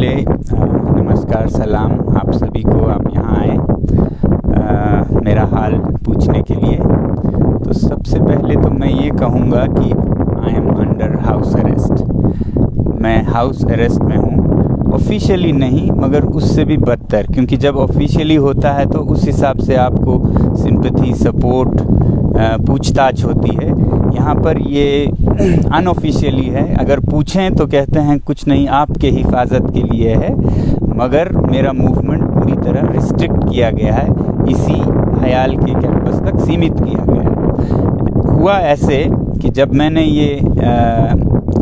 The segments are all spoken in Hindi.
पहले नमस्कार सलाम आप सभी को। आप यहाँ आए मेरा हाल पूछने के लिए। तो सबसे पहले तो मैं ये कहूँगा कि I am under house arrest. मैं हाउस अरेस्ट में हूँ, ऑफिशियली नहीं मगर उससे भी बदतर, क्योंकि जब ऑफिशियली होता है तो उस हिसाब से आपको सिंपैथी, सपोर्ट, पूछताछ होती है। यहाँ पर ये अनऑफिशियली है। अगर पूछें तो कहते हैं कुछ नहीं, आपके हिफाजत के लिए है, मगर मेरा मूवमेंट पूरी तरह रिस्ट्रिक्ट किया गया है, इसी हयाल के कैंपस तक सीमित किया गया है। हुआ ऐसे कि जब मैंने ये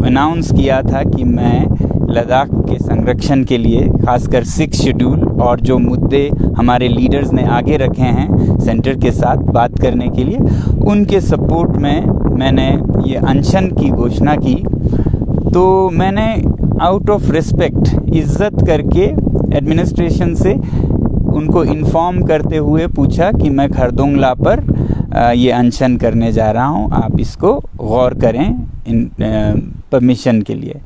अनाउंस किया था कि मैं लद्दाख के संरक्षण के लिए, खासकर 6 शेड्यूल और जो मुद्दे हमारे लीडर्स ने आगे रखे हैं सेंटर के साथ बात करने के लिए, उनके सपोर्ट में मैंने ये अनशन की घोषणा की, तो मैंने आउट ऑफ रिस्पेक्ट, इज़्ज़त करके एडमिनिस्ट्रेशन से उनको इन्फॉर्म करते हुए पूछा कि मैं खरदोंगला पर ये अनशन करने जा रहा हूँ, आप इसको गौर करें इन परमिशन के लिए।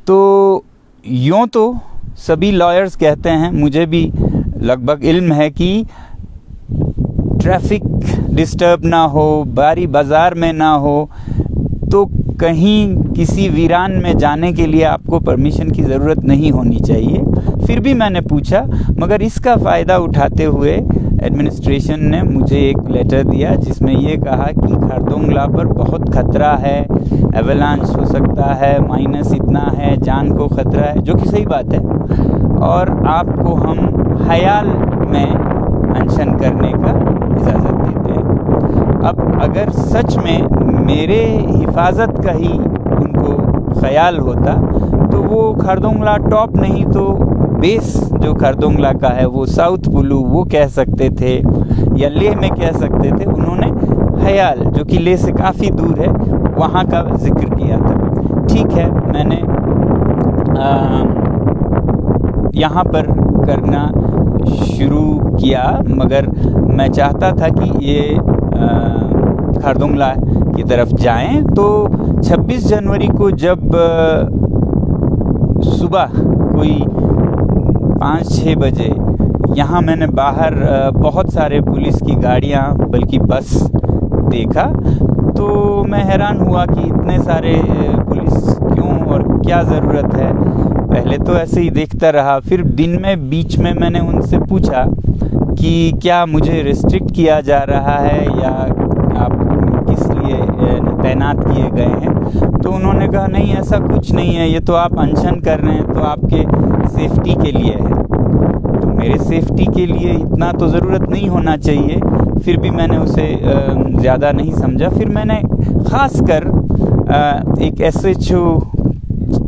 तो यूँ तो सभी लॉयर्स कहते हैं, मुझे भी लगभग इल्म है कि ट्रैफिक डिस्टर्ब ना हो, बारी बाज़ार में ना हो, तो कहीं किसी वीरान में जाने के लिए आपको परमिशन की ज़रूरत नहीं होनी चाहिए। फिर भी मैंने पूछा, मगर इसका फ़ायदा उठाते हुए एडमिनिस्ट्रेशन ने मुझे एक लेटर दिया जिसमें ये कहा कि खरदोंगला पर बहुत खतरा है, एवलांच हो सकता है, माइनस इतना है, जान को खतरा है, जो कि सही बात है, और आपको हम हयाल में अनशन करने का इजाज़त देते हैं। अब अगर सच में मेरे हिफाजत का ही उनको ख्याल होता तो वो खरदोंगला टॉप नहीं तो बेस जो खरदोंगला का है वो साउथ पुलू वो कह सकते थे, या लेह में कह सकते थे। उन्होंने हयाल, जो कि लेह से काफ़ी दूर है, वहाँ का जिक्र किया था। ठीक है, मैंने यहाँ पर करना शुरू किया, मगर मैं चाहता था कि ये खरदोंगला की तरफ जाएं। तो 26 जनवरी को जब सुबह कोई 5-6 बजे यहाँ मैंने बाहर बहुत सारे पुलिस की गाड़ियाँ, बल्कि बस देखा, तो मैं हैरान हुआ कि इतने सारे पुलिस क्यों और क्या ज़रूरत है। पहले तो ऐसे ही देखता रहा, फिर दिन में बीच में मैंने उनसे पूछा कि क्या मुझे रिस्ट्रिक्ट किया जा रहा है या आप किस लिए तैनात किए गए हैं। तो उन्होंने कहा नहीं, ऐसा कुछ नहीं है, ये तो आप अनशन कर रहे हैं तो आपके सेफ्टी के लिए है। तो मेरे सेफ्टी के लिए इतना तो ज़रूरत नहीं होना चाहिए। फिर भी मैंने उसे ज़्यादा नहीं समझा। फिर मैंने ख़ास कर एक SHO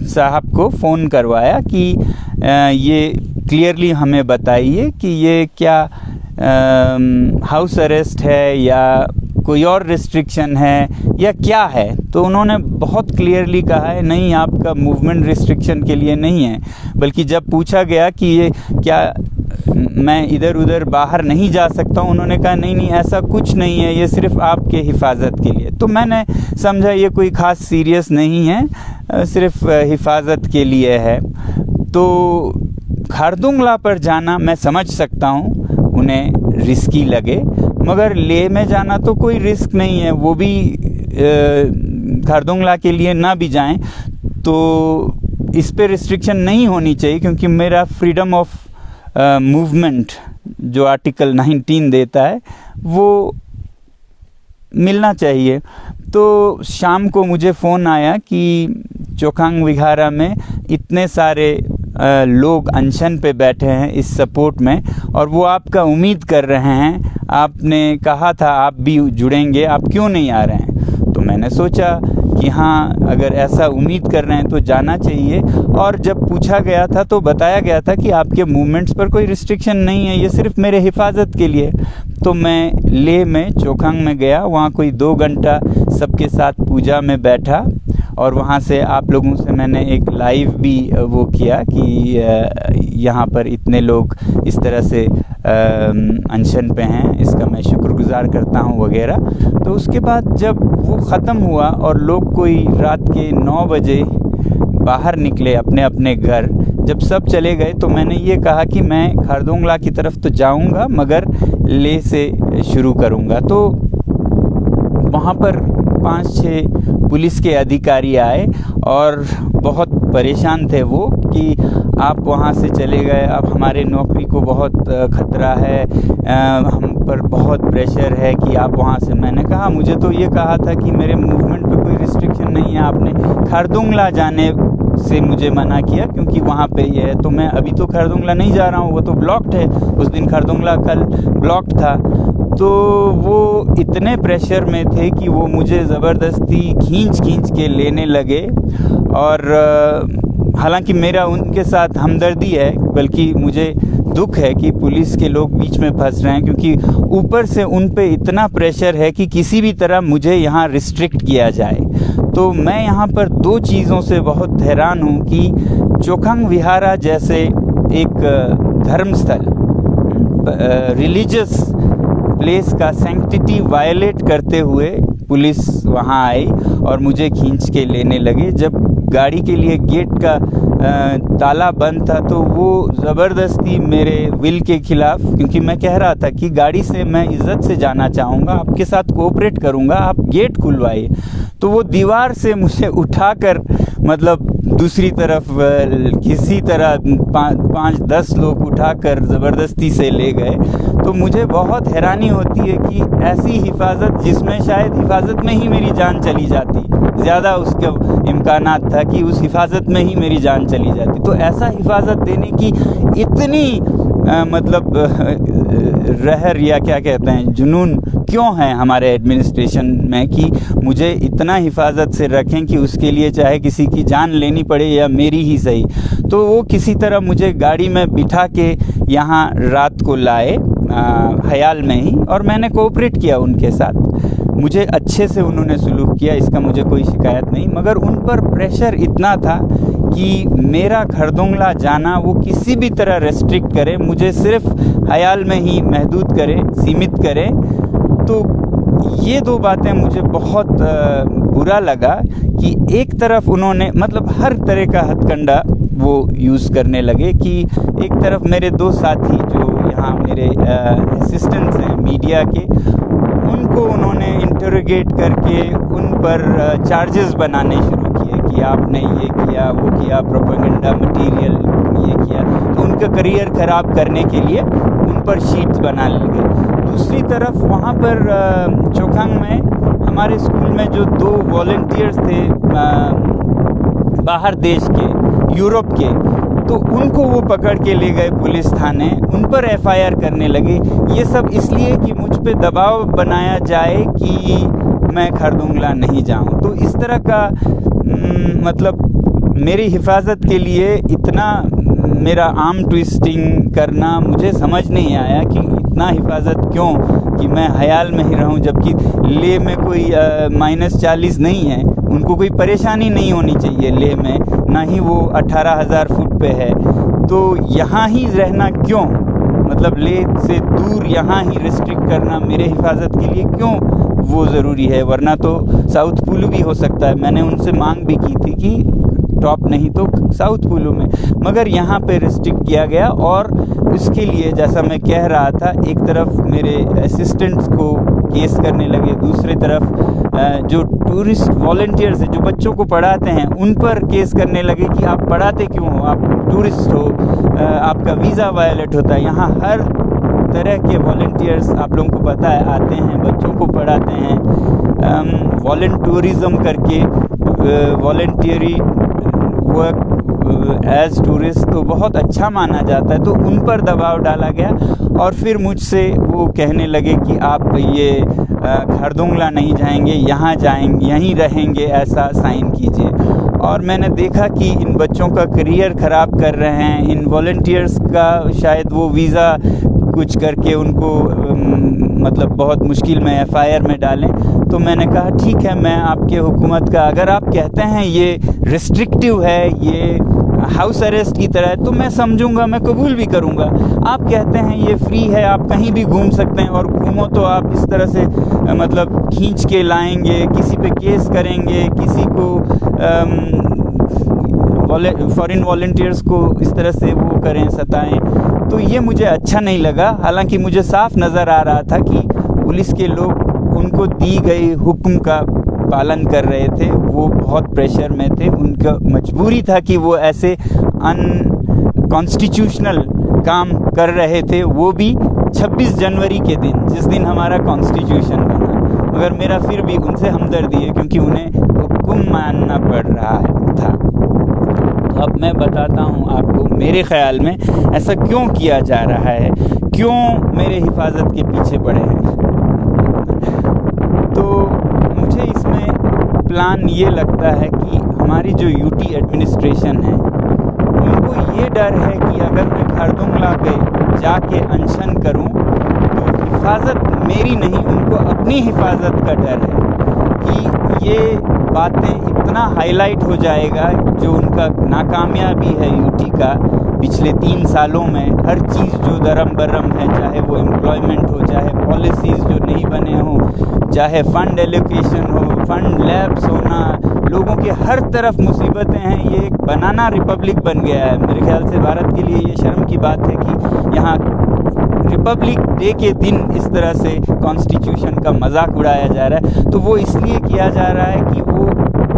साहब को फ़ोन करवाया कि ये क्लियरली हमें बताइए कि ये क्या हाउस अरेस्ट है या कोई और रिस्ट्रिक्शन है या क्या है। तो उन्होंने बहुत क्लियरली कहा है, नहीं, आपका मूवमेंट रिस्ट्रिक्शन के लिए नहीं है। बल्कि जब पूछा गया कि ये क्या मैं इधर उधर बाहर नहीं जा सकता हूँ, उन्होंने कहा नहीं, ऐसा कुछ नहीं है, ये सिर्फ आपके हिफाजत के लिए। तो मैंने समझा ये कोई ख़ास सीरियस नहीं है, सिर्फ हिफाजत के लिए है। तो खरदोंगला पर जाना मैं समझ सकता हूँ उन्हें रिस्की लगे, मगर लेह में जाना तो कोई रिस्क नहीं है। वो भी खरदोंगला के लिए ना भी जाएं तो इस पे रिस्ट्रिक्शन नहीं होनी चाहिए, क्योंकि मेरा फ्रीडम ऑफ मूवमेंट जो आर्टिकल 19 देता है वो मिलना चाहिए। तो शाम को मुझे फ़ोन आया कि चोखांग विहारा में इतने सारे लोग अनशन पे बैठे हैं इस सपोर्ट में, और वो आपका उम्मीद कर रहे हैं, आपने कहा था आप भी जुड़ेंगे, आप क्यों नहीं आ रहे हैं। तो मैंने सोचा कि हाँ, अगर ऐसा उम्मीद कर रहे हैं तो जाना चाहिए। और जब पूछा गया था तो बताया गया था कि आपके मूवमेंट्स पर कोई रिस्ट्रिक्शन नहीं है, ये सिर्फ मेरे हिफाजत के लिए। तो मैं लेह में चोखांग में गया, वहाँ कोई 2 घंटा सबके साथ पूजा में बैठा, और वहाँ से आप लोगों से मैंने एक लाइव भी वो किया कि यहाँ पर इतने लोग इस तरह से अनशन पे हैं, इसका मैं शुक्रगुजार करता हूँ वगैरह। तो उसके बाद जब वो ख़त्म हुआ और लोग कोई रात के 9 बजे बाहर निकले अपने अपने घर, जब सब चले गए तो मैंने ये कहा कि मैं खारदुंगला की तरफ तो जाऊंगा मगर लेह से शुरू करूंगा। तो वहाँ पर 5-6 पुलिस के अधिकारी आए और बहुत परेशान थे वो कि आप वहाँ से चले गए, अब हमारे नौकरी को बहुत ख़तरा है, हम पर बहुत प्रेशर है कि आप वहाँ से। मैंने कहा मुझे तो ये कहा था कि मेरे मूवमेंट पे कोई रिस्ट्रिक्शन नहीं है, आपने खारदुंगला जाने से मुझे मना किया क्योंकि वहाँ पे ये है। तो मैं अभी तो खारदुंगला नहीं जा रहा हूँ, वो तो ब्लॉक्ड है। उस दिन खारदुंगला कल ब्लॉक्ड था। तो वो इतने प्रेशर में थे कि वो मुझे ज़बरदस्ती खींच के लेने लगे। और हालांकि मेरा उनके साथ हमदर्दी है, बल्कि मुझे दुख है कि पुलिस के लोग बीच में फंस रहे हैं, क्योंकि ऊपर से उन पे इतना प्रेशर है कि किसी भी तरह मुझे यहाँ रिस्ट्रिक्ट किया जाए। तो मैं यहाँ पर 2 चीज़ों से बहुत हैरान हूँ कि चोखंग विहारा जैसे एक धर्मस्थल, रिलीजियस प्लेस का सैंक्टिटी वायलेट करते हुए पुलिस वहाँ आई और मुझे खींच के लेने लगे। जब गाड़ी के लिए गेट का ताला बंद था तो वो ज़बरदस्ती मेरे विल के ख़िलाफ़, क्योंकि मैं कह रहा था कि गाड़ी से मैं इज़्ज़त से जाना चाहूँगा, आपके साथ कोऑपरेट करूँगा, आप गेट खुलवाइए, तो वो दीवार से मुझे उठाकर मतलब दूसरी तरफ किसी तरह 5-10 लोग उठाकर ज़बरदस्ती से ले गए। तो मुझे बहुत हैरानी होती है कि ऐसी हिफाजत जिसमें शायद हिफाजत में ही मेरी जान चली जाती, ज़्यादा उसके इम्कानात था कि उस हिफाजत में ही मेरी जान चली जाती। तो ऐसा हिफाजत देने की इतनी मतलब रहर या क्या कहते हैं जुनून क्यों है हमारे एडमिनिस्ट्रेशन में कि मुझे इतना हिफाजत से रखें कि उसके लिए चाहे किसी की जान लेनी पड़े या मेरी ही सही। तो वो किसी तरह मुझे गाड़ी में बिठा के यहाँ रात को लाए हयाल में ही, और मैंने कोऑपरेट किया उनके साथ। मुझे अच्छे से उन्होंने सुलूक किया, इसका मुझे कोई शिकायत नहीं, मगर उन पर प्रेशर इतना था कि मेरा खारदुंगला जाना वो किसी भी तरह रेस्ट्रिक्ट करे, मुझे सिर्फ हयाल में ही महदूद करे, सीमित करे। तो ये 2 बातें मुझे बहुत बुरा लगा कि एक तरफ उन्होंने मतलब हर तरह का हथकंडा वो यूज़ करने लगे कि एक तरफ मेरे 2 साथी जो यहाँ मेरे असिस्टेंट्स हैं मीडिया के, उनको उन्होंने इंटरोगेट करके उन पर चार्जेस बनाने शुरू किए कि आपने ये किया, वो किया, प्रोपेगेंडा मटेरियल ये किया। तो उनका करियर ख़राब करने के लिए उन पर शीट्स बनाने लगे। दूसरी तरफ वहाँ पर चोखंग में हमारे स्कूल में जो 2 वॉलंटियर्स थे बाहर देश के, यूरोप के, तो उनको वो पकड़ के ले गए पुलिस थाने, उन पर एफआईआर करने लगे। ये सब इसलिए कि मुझ पे दबाव बनाया जाए कि मैं खारदुंगला नहीं जाऊं। तो इस तरह का मतलब मेरी हिफाजत के लिए इतना मेरा आर्म ट्विस्टिंग करना मुझे समझ नहीं आया कि इतना हिफाजत क्यों कि मैं हयाल में ही रहूं, जबकि लेह में कोई -40 नहीं है, उनको कोई परेशानी नहीं होनी चाहिए लेह में, ना ही वो 18,000 फुट पे है। तो यहाँ ही रहना क्यों, मतलब लेह से दूर यहाँ ही रिस्ट्रिक्ट करना मेरे हिफाजत के लिए क्यों वो ज़रूरी है, वरना तो साउथ पुलू भी हो सकता है। मैंने उनसे मांग भी की थी कि टॉप नहीं तो साउथ पुलू में, मगर यहाँ पे रिस्ट्रिक्ट किया गया। और उसके लिए जैसा मैं कह रहा था, एक तरफ मेरे असिस्टेंट्स को केस करने लगे, दूसरी तरफ जो टूरिस्ट वॉलंटियर्स हैं जो बच्चों को पढ़ाते हैं उन पर केस करने लगे कि आप पढ़ाते क्यों हो, आप टूरिस्ट हो, आपका वीज़ा वायलेट होता है। यहाँ हर तरह के वॉलंटियर्स आप लोगों को पता है आते हैं, बच्चों को पढ़ाते हैं। वॉलंटूरिज़म करके वॉलंटियरी वर्क एज टूरिस्ट तो बहुत अच्छा माना जाता है। तो उन पर दबाव डाला गया और फिर मुझसे वो कहने लगे कि आप ये खारदुंगला नहीं जाएंगे, यहाँ जाएंगे, यहीं रहेंगे, ऐसा साइन कीजिए। और मैंने देखा कि इन बच्चों का करियर ख़राब कर रहे हैं, इन वॉलंटियर्स का शायद वो वीज़ा कुछ करके उनको मतलब बहुत मुश्किल में एफआईआर में डालें। तो मैंने कहा ठीक है, मैं आपके हुकूमत का, अगर आप कहते हैं ये रिस्ट्रिक्टिव है, ये हाउस अरेस्ट की तरह है, तो मैं समझूंगा, मैं कबूल भी करूंगा। आप कहते हैं ये फ्री है, आप कहीं भी घूम सकते हैं, और घूमो तो आप इस तरह से मतलब खींच के लाएंगे, किसी पे केस करेंगे, किसी को फॉरेन वॉलंटियर्स को इस तरह से वो करें, सताएं, तो ये मुझे अच्छा नहीं लगा। हालांकि मुझे साफ नज़र आ रहा था कि पुलिस के लोग उनको दी गई हुक्म का पालन कर रहे थे, वो बहुत प्रेशर में थे, उनका मजबूरी था कि वो ऐसे अनकॉन्स्टिट्यूशनल काम कर रहे थे, वो भी 26 जनवरी के दिन, जिस दिन हमारा कॉन्स्टिट्यूशन बना। मगर मेरा फिर भी उनसे हमदर्दी है, क्योंकि उन्हें हुक्म मानना पड़ रहा था। तो अब मैं बताता हूँ आपको मेरे ख़्याल में ऐसा क्यों किया जा रहा है, क्यों मेरे हिफाजत के पीछे पड़े हैं। तो मुझे इसमें प्लान ये लगता है कि हमारी जो यूटी एडमिनिस्ट्रेशन है, उनको ये डर है कि अगर मैं खारदुंगला पे जाके अनशन करूं तो हिफाजत मेरी नहीं, उनको अपनी हिफाजत का डर है कि ये बातें इतना हाईलाइट हो जाएगा, जो उनका नाकामयाबी है यूटी का पिछले 3 सालों में, हर चीज़ जो दरम बरम है, चाहे वो एम्प्लॉयमेंट हो, चाहे पॉलिसीज़ जो नहीं बने हों, चाहे फ़ंड एलोकेशन हो, फंड लैब्स होना, लोगों के हर तरफ मुसीबतें हैं। ये एक बनाना रिपब्लिक बन गया है। मेरे ख्याल से भारत के लिए ये शर्म की बात है कि यहाँ रिपब्लिक डे के दिन इस तरह से कॉन्स्टिट्यूशन का मजाक उड़ाया जा रहा है। तो वो इसलिए किया जा रहा है कि वो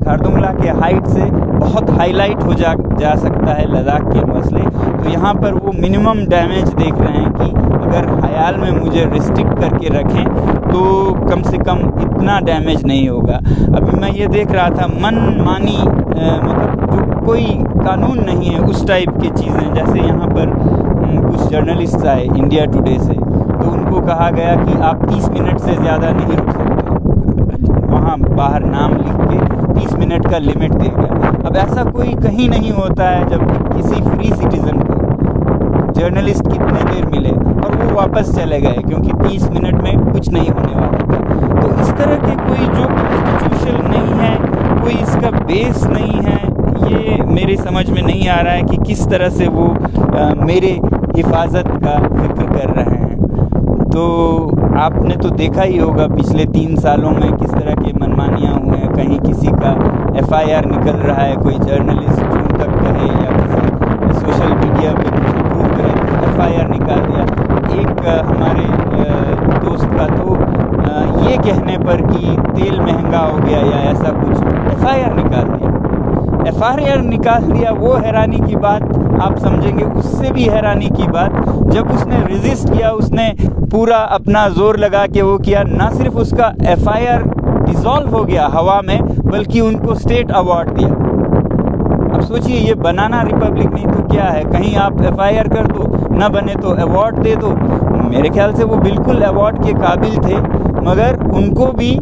खारदुंगला के हाइट से बहुत हाईलाइट हो जा सकता है लद्दाख के मसले। तो यहाँ पर वो मिनिमम डैमेज देख रहे हैं कि अगर ख्याल में मुझे रिस्ट्रिक्ट करके रखें तो कम से कम इतना डैमेज नहीं होगा। अभी मैं ये देख रहा था मनमानी, मतलब जो कोई कानून नहीं है उस टाइप की चीज़ें, जैसे यहाँ पर कुछ जर्नलिस्ट आए इंडिया टुडे से, तो उनको कहा गया कि आप 30 मिनट से ज़्यादा नहीं रुक सकते, वहाँ बाहर नाम लिख के 30 मिनट का लिमिट दे गया। अब ऐसा कोई कहीं नहीं होता है जब किसी फ्री सिटीज़न को जर्नलिस्ट कितने देर मिले और वो वापस चले गए, क्योंकि 30 मिनट में कुछ नहीं होने वाला था। तो इस तरह के कोई जो कॉन्स्टिट्यूशन नहीं है, कोई इसका बेस नहीं है, ये मेरी समझ में नहीं आ रहा है कि किस तरह से वो मेरे हिफाजत का फिक्र कर रहे हैं। तो आपने तो देखा ही होगा पिछले 3 सालों में किस तरह के मनमानियाँ हुए हैं। कहीं किसी का FIR निकल रहा है, कोई जर्नलिस्ट जून तक कहे या किसी सोशल मीडिया पे कुछ प्रूव करे तो FIR निकाल दिया। एक हमारे दोस्त का तो ये कहने पर कि तेल महंगा हो गया या ऐसा कुछ, FIR निकाल दिया। FIR निकाल दिया। वो हैरानी की बात आप समझेंगे, उससे भी हैरानी की बात, जब उसने रेजिस्ट किया, उसने पूरा अपना जोर लगा के वो किया, ना सिर्फ उसका FIR डिसॉल्व हो गया हवा में, बल्कि उनको स्टेट अवार्ड दिया। अब सोचिए, ये बनाना रिपब्लिक नहीं तो क्या है? कहीं आप FIR कर दो, ना बने तो अवार्ड दे दो। मेरे ख्याल से वो बिल्कुल अवार्ड के काबिल थे, मगर उनको भी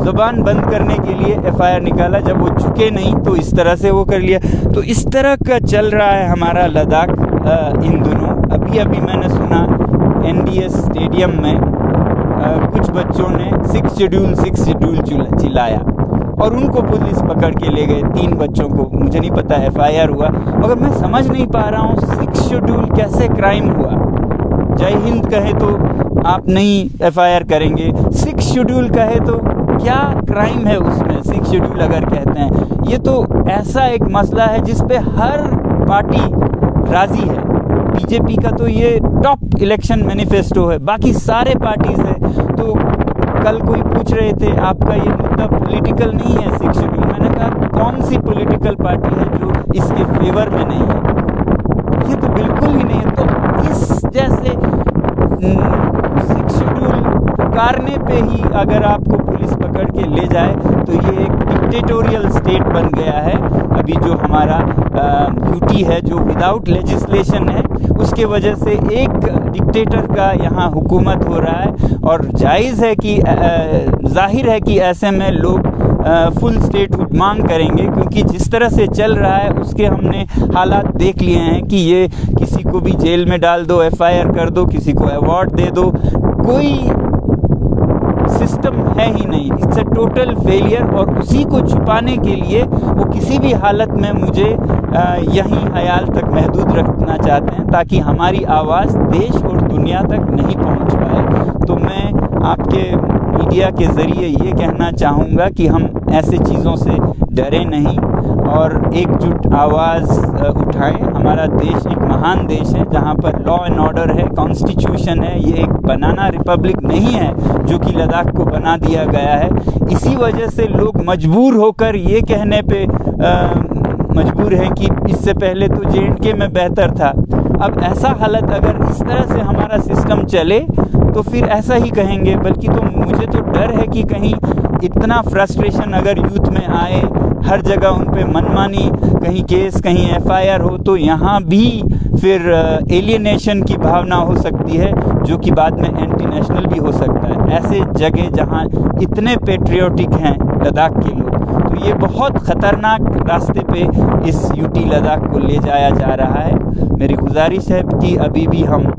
ज़बान बंद करने के लिए FIR निकाला। जब वो झुके नहीं तो इस तरह से वो कर लिया। तो इस तरह का चल रहा है हमारा लद्दाख इन दिनों। अभी मैंने सुना NDS स्टेडियम में कुछ बच्चों ने 6 शेड्यूल चिल्लाया और उनको पुलिस पकड़ के ले गए। 3 बच्चों को, मुझे नहीं पता FIR हुआ, मगर मैं समझ नहीं पा रहा हूँ 6 शेड्यूल कैसे क्राइम हुआ। जय हिंद कहे तो आप नहीं FIR करेंगे, 6 शेड्यूल कहे तो क्या क्राइम है उसमें? 6 शेड्यूल अगर कहते हैं, ये तो ऐसा एक मसला है जिस पे हर पार्टी राजी है। बीजेपी का तो ये टॉप इलेक्शन मैनिफेस्टो है, बाकी सारे पार्टीज है। तो कल कोई पूछ रहे थे आपका ये मुद्दा पॉलिटिकल नहीं है 6 शेड्यूल। मैंने कहा कौन सी पॉलिटिकल पार्टी है जो इसके फेवर में नहीं है? ये तो बिल्कुल ही नहीं है। तो इस जैसे 6 शेड्यूल पुकारने पे ही अगर आपको पुलिस पकड़ के ले जाए तो ये एक डिक्टेटोरियल स्टेट बन गया है। अभी जो हमारा यूटी है, जो विदाउट लेजिस्लेशन है, उसके वजह से एक डिक्टेटर का यहाँ हुकूमत हो रहा है। और जायज़ है कि जाहिर है कि ऐसे में लोग फुल स्टेटहुड मांग करेंगे, क्योंकि जिस तरह से चल रहा है उसके हमने हालात देख लिए हैं कि ये किसी को भी जेल में डाल दो, FIR कर दो, किसी को अवार्ड दे दो, कोई सिस्टम है ही नहीं। It's a total failure. और उसी को छुपाने के लिए वो किसी भी हालत में मुझे यहीं हयाल तक महदूद रखना चाहते हैं, ताकि हमारी आवाज़ देश और दुनिया तक नहीं पहुंच पाए। तो मैं आपके मीडिया के ज़रिए ये कहना चाहूँगा कि हम ऐसे चीज़ों से डरे नहीं। और एकजुट आवाज़ उठाएं। हमारा देश एक महान देश है जहाँ पर लॉ एंड ऑर्डर है, कॉन्स्टिट्यूशन है। ये एक बनाना रिपब्लिक नहीं है जो कि लद्दाख को बना दिया गया है। इसी वजह से लोग मजबूर होकर ये कहने पे मजबूर हैं कि इससे पहले तो J&K में बेहतर था। अब ऐसा हालत अगर इस तरह से हमारा सिस्टम चले तो फिर ऐसा ही कहेंगे। बल्कि तो मुझे तो डर है कि कहीं इतना फ्रस्ट्रेशन अगर यूथ में आए, हर जगह उन पे मनमानी, कहीं केस कहीं FIR हो, तो यहाँ भी फिर एलियनेशन की भावना हो सकती है जो कि बाद में एंटी नेशनल भी हो सकता है। ऐसे जगह जहाँ इतने पेट्रियोटिक हैं लद्दाख के लोग, तो ये बहुत ख़तरनाक रास्ते पे इस यूटी लद्दाख को ले जाया जा रहा है। मेरी गुजारिश है कि अभी भी हम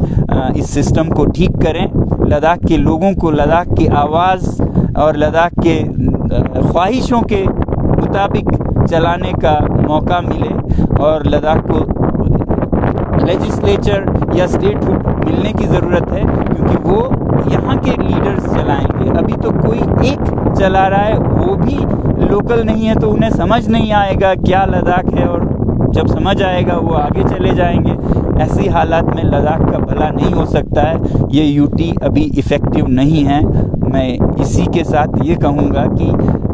इस सिस्टम को ठीक करें, लद्दाख के लोगों को लद्दाख की आवाज़ और लद्दाख के ख्वाहिशों के मुताबिक चलाने का मौका मिले और लद्दाख को लेजिस्लेचर या स्टेटहुड मिलने की ज़रूरत है, क्योंकि वो यहाँ के लीडर्स चलाएंगे। अभी तो कोई एक चला रहा है, वो भी लोकल नहीं है, तो उन्हें समझ नहीं आएगा क्या लद्दाख है, और जब समझ आएगा वो आगे चले जाएंगे। ऐसी हालात में लद्दाख का भला नहीं हो सकता है। ये यूटी अभी इफ़ेक्टिव नहीं है। मैं इसी के साथ ये कहूँगा कि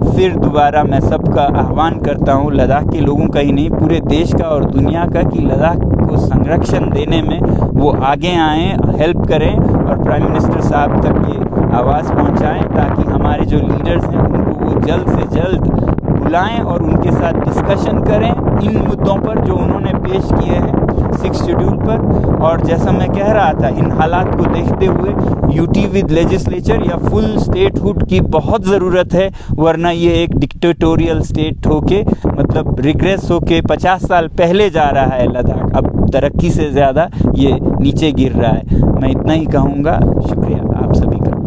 फिर दोबारा मैं सबका आह्वान करता हूँ, लद्दाख के लोगों का ही नहीं, पूरे देश का और दुनिया का, कि लद्दाख को संरक्षण देने में वो आगे आएँ, हेल्प करें और प्राइम मिनिस्टर साहब तक ये आवाज़ पहुँचाएँ, ताकि हमारे जो लीडर्स हैं उनको वो जल्द से जल्द बुलाएं और उनके साथ डिस्कशन करें इन मुद्दों पर जो उन्होंने पेश किए हैं 6 शेड्यूल पर। और जैसा मैं कह रहा था, इन हालात को देखते हुए यूटी विद लेजिस्लेचर या फुल स्टेटहुड की बहुत ज़रूरत है, वरना ये एक डिक्टेटोरियल स्टेट होके, मतलब रिग्रेस होके 50 साल पहले जा रहा है लद्दाख। अब तरक्की से ज़्यादा ये नीचे गिर रहा है। मैं इतना ही कहूँगा। शुक्रिया आप सभी का।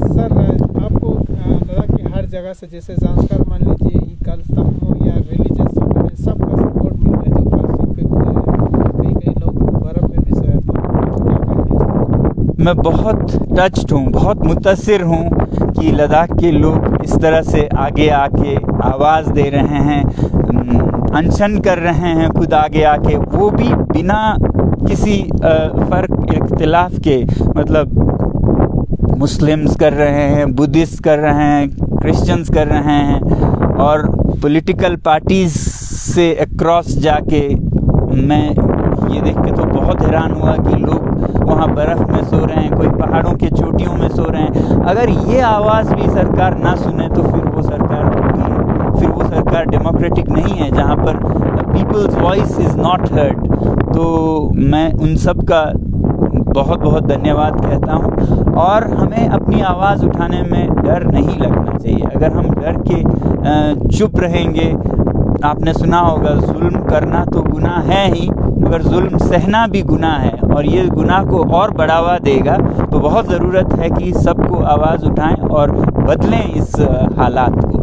सर, आपको लद्दाख की हर जगह से, जैसे ज़ांस्कर मान लीजिए, ईद-उल-फ़ितर हो या रिलीजियस हो, सबका सपोर्ट मिल रहा है, जो फारसी पे कई लोग बर्फ़ में भी सोया, तो क्या कहेंगे? मैं बहुत टच्ड हूँ, बहुत मुतासिर हूँ कि लद्दाख के लोग इस तरह से आगे आके आवाज़ दे रहे हैं, अनशन कर रहे हैं खुद आगे आके, वो भी बिना किसी फ़र्क इख्तिलाफ़ के। मतलब मुस्लिम्स कर रहे हैं, बुद्धिस्ट कर रहे हैं, क्रिश्चियंस कर रहे हैं, और पॉलिटिकल पार्टीज़ से अक्रॉस जाके मैं ये देख के तो बहुत हैरान हुआ कि लोग वहाँ बर्फ़ में सो रहे हैं, कोई पहाड़ों के चोटियों में सो रहे हैं। अगर ये आवाज़ भी सरकार ना सुने तो फिर वो सरकार डेमोक्रेटिक नहीं है, जहाँ पर people's voice is not heard. तो मैं उन सब का बहुत बहुत धन्यवाद कहता हूँ, और हमें अपनी आवाज़ उठाने में डर नहीं लगना चाहिए। अगर हम डर के चुप रहेंगे, आपने सुना होगा जुल्म करना तो गुनाह है ही, मगर जुल्म सहना भी गुनाह है, और ये गुनाह को और बढ़ावा देगा। तो बहुत ज़रूरत है कि सबको आवाज़ उठाएं और बदलें इस हालात को।